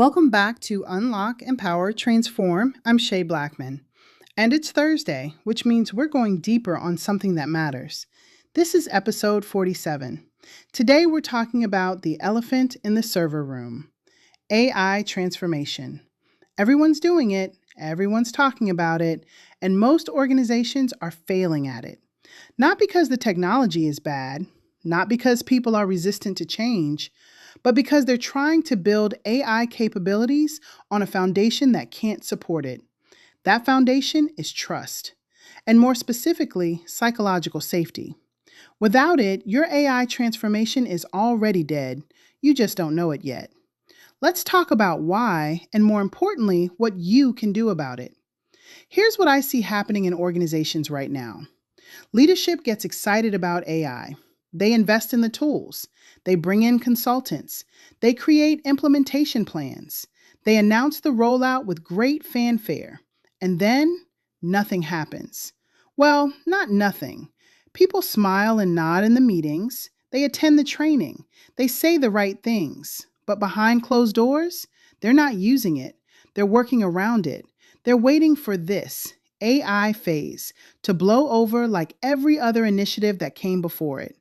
Welcome back to Unlock, Empower, Transform. I'm Shay Blackmon. And it's Thursday, which means we're going deeper on something that matters. This is episode 47. Today we're talking about the elephant in the server room, AI transformation. Everyone's doing it, everyone's talking about it, and most organizations are failing at it. Not because the technology is bad, not because people are resistant to change, but because they're trying to build AI capabilities on a foundation that can't support it. That foundation is trust, and more specifically, psychological safety. Without it, your AI transformation is already dead. You just don't know it yet. Let's talk about why, and more importantly, what you can do about it. Here's what I see happening in organizations right now. Leadership gets excited about AI. They invest in the tools. They bring in consultants. They create implementation plans. They announce the rollout with great fanfare. And then nothing happens. Well, not nothing. People smile and nod in the meetings. They attend the training. They say the right things. But behind closed doors, they're not using it. They're working around it. They're waiting for this AI phase to blow over like every other initiative that came before it.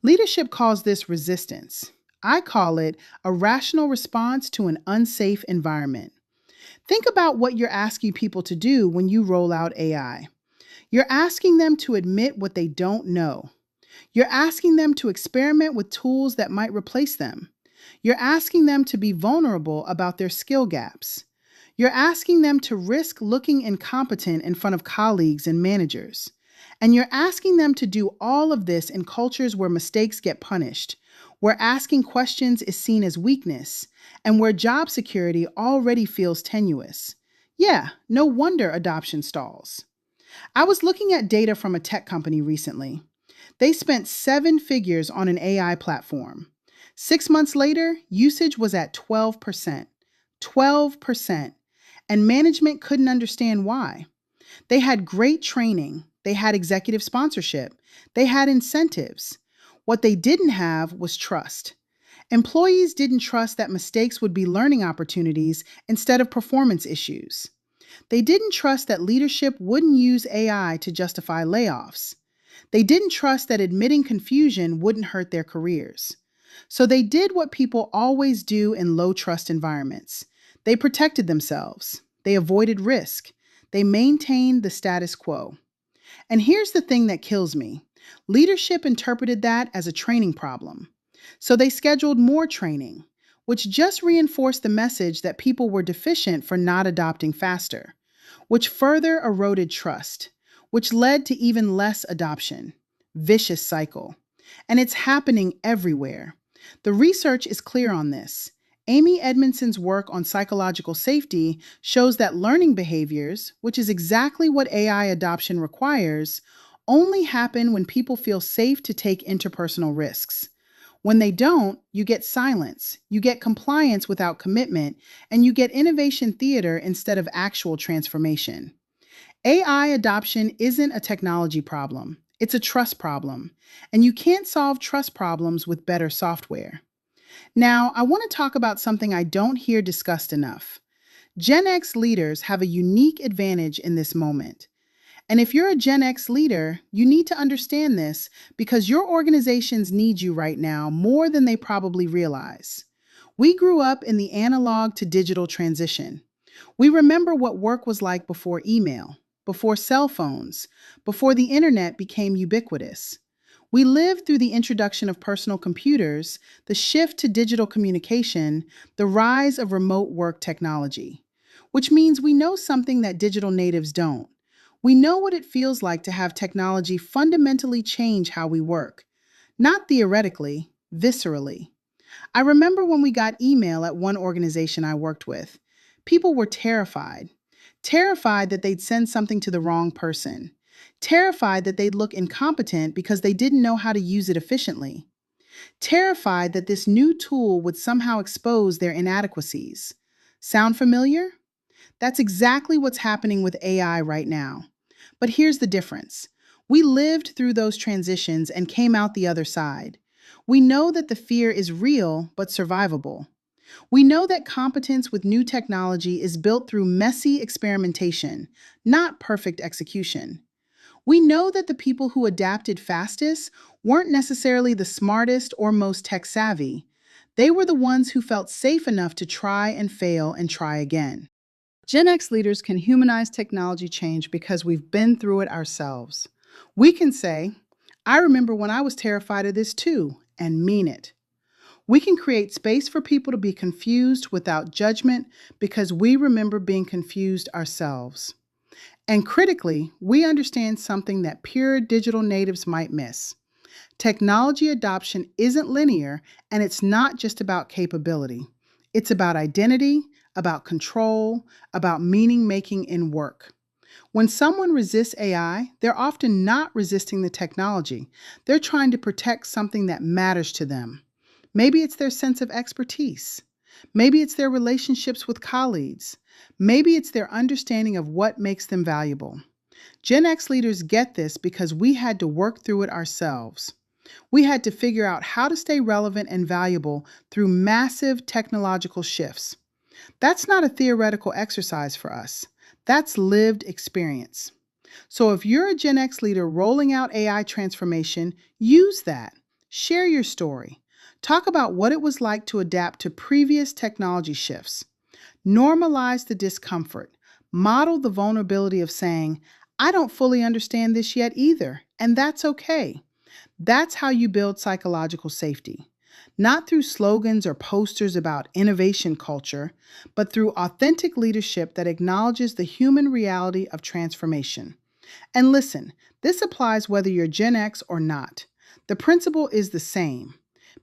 Leadership calls this resistance. I call it a rational response to an unsafe environment. Think about what you're asking people to do when you roll out AI. You're asking them to admit what they don't know. You're asking them to experiment with tools that might replace them. You're asking them to be vulnerable about their skill gaps. You're asking them to risk looking incompetent in front of colleagues and managers. And you're asking them to do all of this in cultures where mistakes get punished, where asking questions is seen as weakness, and where job security already feels tenuous. Yeah, no wonder adoption stalls. I was looking at data from a tech company recently. They spent 7 figures on an AI platform. 6 months later, usage was at 12%. 12%. And management couldn't understand why. They had great training. They had executive sponsorship. They had incentives. What they didn't have was trust. Employees didn't trust that mistakes would be learning opportunities instead of performance issues. They didn't trust that leadership wouldn't use AI to justify layoffs. They didn't trust that admitting confusion wouldn't hurt their careers. So they did what people always do in low-trust environments. They protected themselves. They avoided risk. They maintained the status quo. And here's the thing that kills me. Leadership interpreted that as a training problem. So they scheduled more training, which just reinforced the message that people were deficient for not adopting faster, which further eroded trust, which led to even less adoption. Vicious cycle. And it's happening everywhere. The research is clear on this. Amy Edmondson's work on psychological safety shows that learning behaviors, which is exactly what AI adoption requires, only happen when people feel safe to take interpersonal risks. When they don't, you get silence, you get compliance without commitment, and you get innovation theater instead of actual transformation. AI adoption isn't a technology problem, it's a trust problem, and you can't solve trust problems with better software. Now, I want to talk about something I don't hear discussed enough. Gen X leaders have a unique advantage in this moment. And if you're a Gen X leader, you need to understand this because your organizations need you right now more than they probably realize. We grew up in the analog to digital transition. We remember what work was like before email, before cell phones, before the internet became ubiquitous. We lived through the introduction of personal computers, the shift to digital communication, the rise of remote work technology, which means we know something that digital natives don't. We know what it feels like to have technology fundamentally change how we work, not theoretically, viscerally. I remember when we got email at one organization I worked with. People were terrified. Terrified that they'd send something to the wrong person. Terrified that they'd look incompetent because they didn't know how to use it efficiently. Terrified that this new tool would somehow expose their inadequacies. Sound familiar? That's exactly what's happening with AI right now. But here's the difference. We lived through those transitions and came out the other side. We know that the fear is real but survivable. We know that competence with new technology is built through messy experimentation, not perfect execution. We know that the people who adapted fastest weren't necessarily the smartest or most tech savvy. They were the ones who felt safe enough to try and fail and try again. Gen X leaders can humanize technology change because we've been through it ourselves. We can say, I remember when I was terrified of this too, and mean it. We can create space for people to be confused without judgment because we remember being confused ourselves. And critically, we understand something that pure digital natives might miss. Technology adoption isn't linear, and it's not just about capability. It's about identity, about control, about meaning making in work. When someone resists AI, they're often not resisting the technology. They're trying to protect something that matters to them. Maybe it's their sense of expertise. Maybe it's their relationships with colleagues. Maybe it's their understanding of what makes them valuable. Gen X leaders get this because we had to work through it ourselves. We had to figure out how to stay relevant and valuable through massive technological shifts. That's not a theoretical exercise for us. That's lived experience. So if you're a Gen X leader rolling out AI transformation, use that. Share your story. Talk about what it was like to adapt to previous technology shifts. Normalize the discomfort. Model the vulnerability of saying, I don't fully understand this yet either, and that's okay. That's how you build psychological safety. Not through slogans or posters about innovation culture, but through authentic leadership that acknowledges the human reality of transformation. And listen, this applies whether you're Gen X or not. The principle is the same.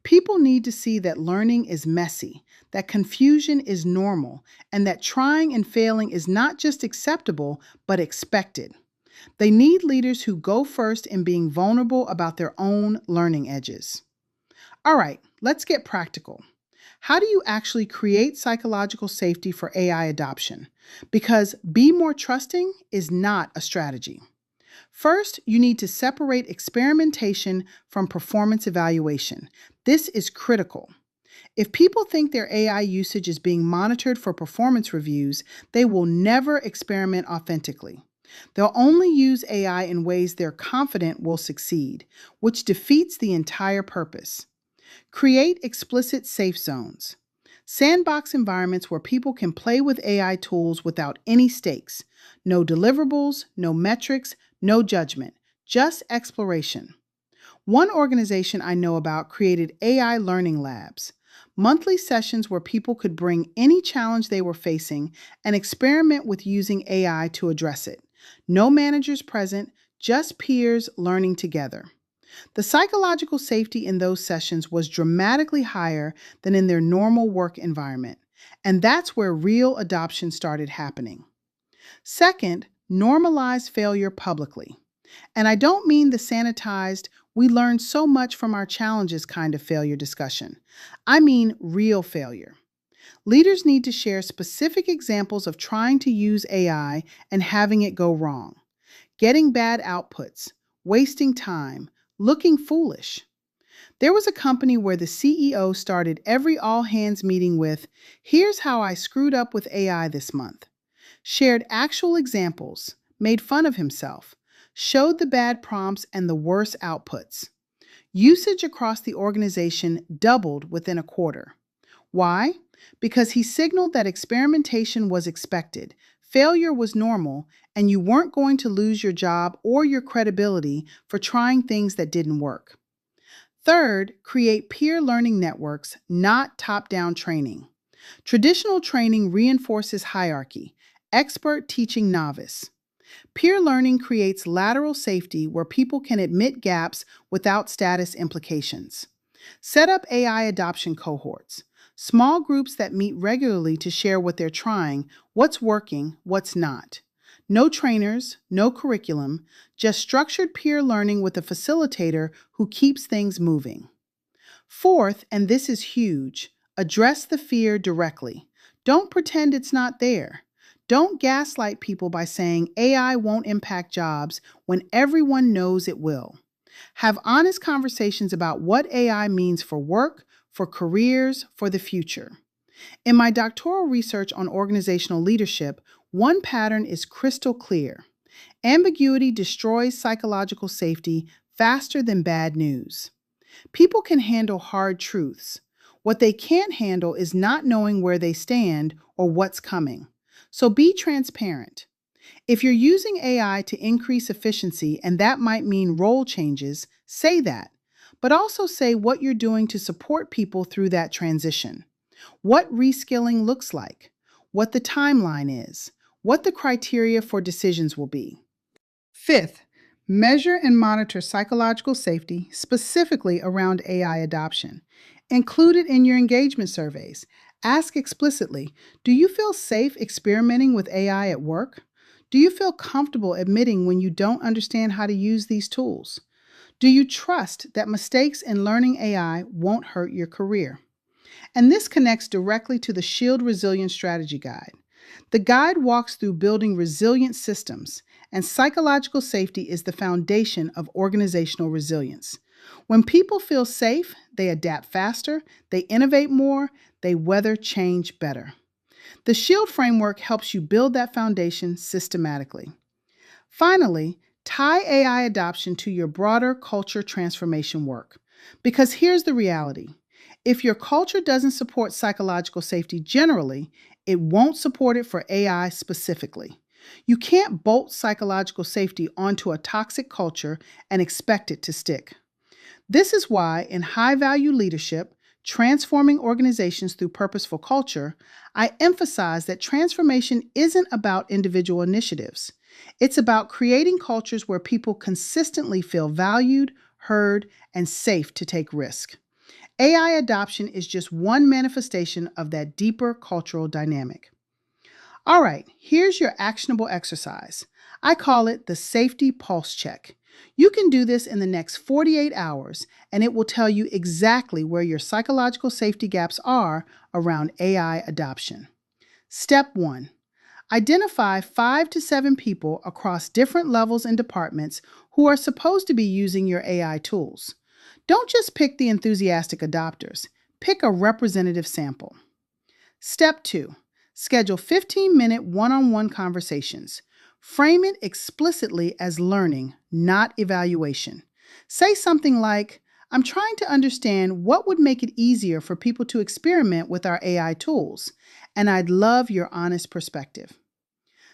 People need to see that learning is messy, that confusion is normal, and that trying and failing is not just acceptable, but expected. They need leaders who go first in being vulnerable about their own learning edges. All right, let's get practical. How do you actually create psychological safety for AI adoption? Because be more trusting is not a strategy. First, you need to separate experimentation from performance evaluation. This is critical. If people think their AI usage is being monitored for performance reviews, they will never experiment authentically. They'll only use AI in ways they're confident will succeed, which defeats the entire purpose. Create explicit safe zones. Sandbox environments where people can play with AI tools without any stakes. No deliverables, no metrics, no judgment, just exploration. One organization I know about created AI learning labs, monthly sessions where people could bring any challenge they were facing and experiment with using AI to address it. No managers present, just peers learning together. The psychological safety in those sessions was dramatically higher than in their normal work environment, and that's where real adoption started happening. Second, normalize failure publicly. And I don't mean the sanitized, we learned so much from our challenges kind of failure discussion. I mean real failure. Leaders need to share specific examples of trying to use AI and having it go wrong, getting bad outputs, wasting time, looking foolish. There was a company where the CEO started every all hands meeting with, here's how I screwed up with AI this month. Shared actual examples, made fun of himself, showed the bad prompts and the worse outputs. Usage across the organization doubled within a quarter. Why? Because he signaled that experimentation was expected, failure was normal, and you weren't going to lose your job or your credibility for trying things that didn't work. Third, create peer learning networks, not top-down training. Traditional training reinforces hierarchy, expert teaching novice. Peer learning creates lateral safety where people can admit gaps without status implications. Set up AI adoption cohorts, small groups that meet regularly to share what they're trying, what's working, what's not. No trainers, no curriculum, just structured peer learning with a facilitator who keeps things moving. Fourth, and this is huge, address the fear directly. Don't pretend it's not there. Don't gaslight people by saying AI won't impact jobs when everyone knows it will. Have honest conversations about what AI means for work, for careers, for the future. In my doctoral research on organizational leadership, one pattern is crystal clear. Ambiguity destroys psychological safety faster than bad news. People can handle hard truths. What they can't handle is not knowing where they stand or what's coming. So be transparent. If you're using AI to increase efficiency and that might mean role changes, say that. But also say what you're doing to support people through that transition. What reskilling looks like, what the timeline is, what the criteria for decisions will be. Fifth, measure and monitor psychological safety, specifically around AI adoption. Include it in your engagement surveys. Ask explicitly, do you feel safe experimenting with AI at work? Do you feel comfortable admitting when you don't understand how to use these tools? Do you trust that mistakes in learning AI won't hurt your career? And this connects directly to the Shield Resilience Strategy Guide. The guide walks through building resilient systems, and psychological safety is the foundation of organizational resilience. When people feel safe, they adapt faster, they innovate more, they weather change better. The Shield framework helps you build that foundation systematically. Finally, tie AI adoption to your broader culture transformation work. Because here's the reality. If your culture doesn't support psychological safety generally, it won't support it for AI specifically. You can't bolt psychological safety onto a toxic culture and expect it to stick. This is why, in high-value leadership, transforming organizations through purposeful culture, I emphasize that transformation isn't about individual initiatives. It's about creating cultures where people consistently feel valued, heard, and safe to take risk. AI adoption is just one manifestation of that deeper cultural dynamic. All right, here's your actionable exercise. I call it the Safety Pulse Check. You can do this in the next 48 hours, and it will tell you exactly where your psychological safety gaps are around AI adoption. Step 1. Identify 5 to 7 people across different levels and departments who are supposed to be using your AI tools. Don't just pick the enthusiastic adopters. Pick a representative sample. Step 2. Schedule 15-minute one-on-one conversations. Frame it explicitly as learning, not evaluation. Say something like, I'm trying to understand what would make it easier for people to experiment with our AI tools, and I'd love your honest perspective.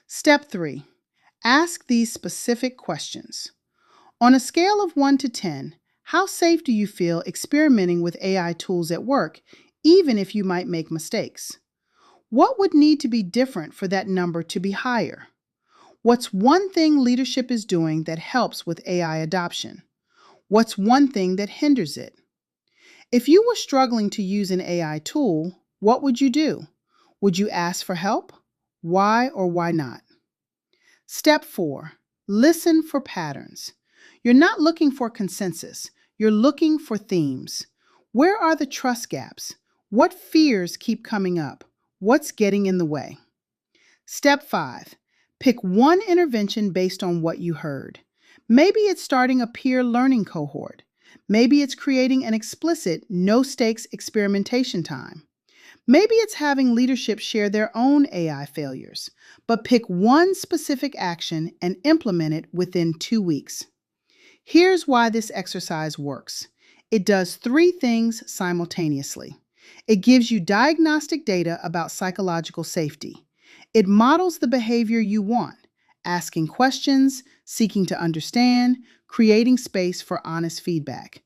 Step 3. Ask these specific questions. On a scale of 1 to 10, how safe do you feel experimenting with AI tools at work, even if you might make mistakes? What would need to be different for that number to be higher? What's one thing leadership is doing that helps with AI adoption? What's one thing that hinders it? If you were struggling to use an AI tool, what would you do? Would you ask for help? Why or why not? Step 4. Listen for patterns. You're not looking for consensus. You're looking for themes. Where are the trust gaps? What fears keep coming up? What's getting in the way? Step 5. Pick one intervention based on what you heard. Maybe it's starting a peer learning cohort. Maybe it's creating an explicit, no-stakes experimentation time. Maybe it's having leadership share their own AI failures, but pick one specific action and implement it within 2 weeks. Here's why this exercise works. It does 3 things simultaneously. It gives you diagnostic data about psychological safety. It models the behavior you want, asking questions, seeking to understand, creating space for honest feedback.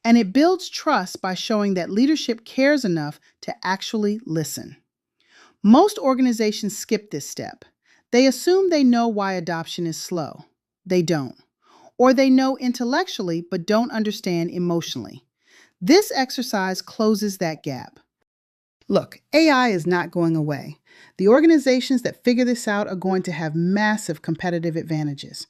And it builds trust by showing that leadership cares enough to actually listen. Most organizations skip this step. They assume they know why adoption is slow. They don't. Or they know intellectually but don't understand emotionally. This exercise closes that gap. Look, AI is not going away. The organizations that figure this out are going to have massive competitive advantages.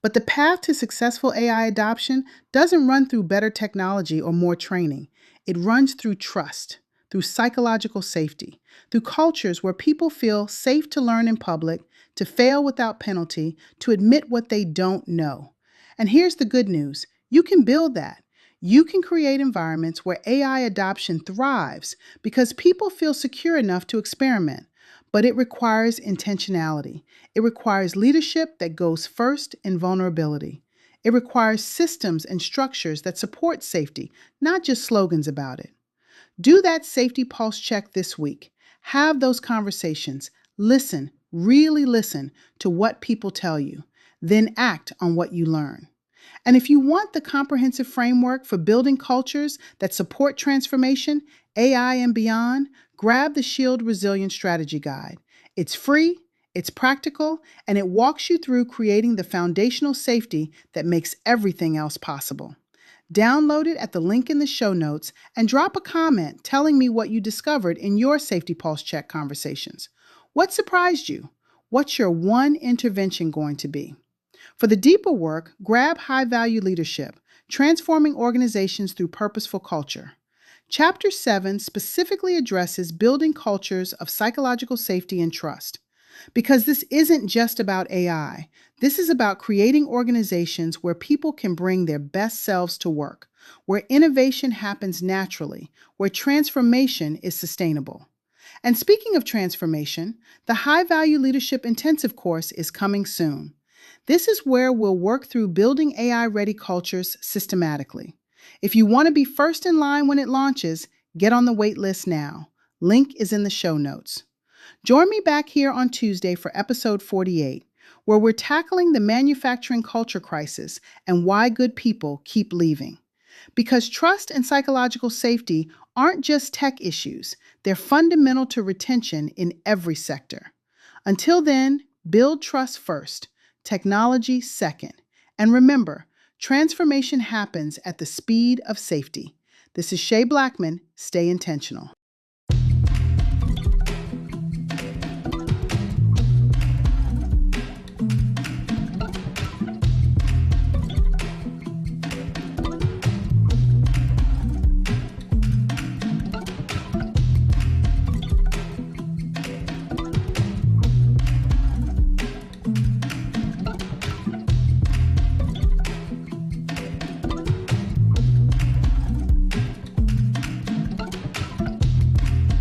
But the path to successful AI adoption doesn't run through better technology or more training. It runs through trust, through psychological safety, through cultures where people feel safe to learn in public, to fail without penalty, to admit what they don't know. And here's the good news. You can build that. You can create environments where AI adoption thrives because people feel secure enough to experiment, but it requires intentionality. It requires leadership that goes first in vulnerability. It requires systems and structures that support safety, not just slogans about it. Do that safety pulse check this week. Have those conversations. Listen, really listen to what people tell you. Then act on what you learn. And if you want the comprehensive framework for building cultures that support transformation, AI, and beyond, grab the Shield Resilience Strategy Guide. It's free, it's practical, and it walks you through creating the foundational safety that makes everything else possible. Download it at the link in the show notes and drop a comment telling me what you discovered in your Safety Pulse Check conversations. What surprised you? What's your one intervention going to be? For the deeper work, grab High Value Leadership, Transforming Organizations Through Purposeful Culture. Chapter 7 specifically addresses building cultures of psychological safety and trust. Because this isn't just about AI, this is about creating organizations where people can bring their best selves to work, where innovation happens naturally, where transformation is sustainable. And speaking of transformation, the High Value Leadership Intensive course is coming soon. This is where we'll work through building AI-ready cultures systematically. If you want to be first in line when it launches, get on the wait list now. Link is in the show notes. Join me back here on Tuesday for episode 48, where we're tackling the manufacturing culture crisis and why good people keep leaving. Because trust and psychological safety aren't just tech issues, they're fundamental to retention in every sector. Until then, build trust first, technology second. And remember, transformation happens at the speed of safety. This is Shay Blackmon. Stay intentional.